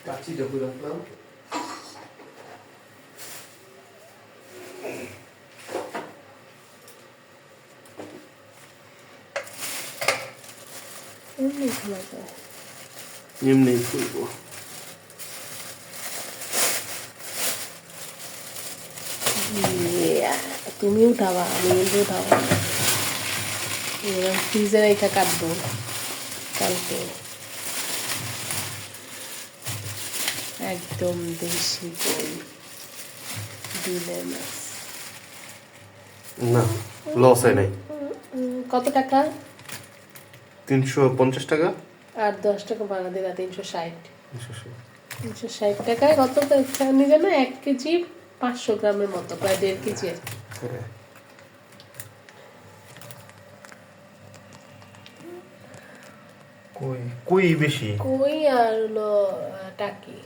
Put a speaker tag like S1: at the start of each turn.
S1: কাচ্চি যখন রাখলাম
S2: এমনি খোলা যায়,
S1: এমনি খুলবো।
S2: তুমি উঠাবা, আমি কিন্তু উঠাবো। এবার ফ্রিজে রেখে কাটবো কালকে। একদম দেশি কই বিলের মাছ।
S1: না, লসে নেই।
S2: কত টাকা?
S1: 350 টাকা।
S2: আর 10 টাকা বাড়া দেবা, 360। 360 টাকায় কত নিলে না? 1 কেজি 500 গ্রামের মতো, প্রায় 1.5 কেজি।
S1: হ্যাঁ। কই বেশি,
S2: কই আর হলো টাকি।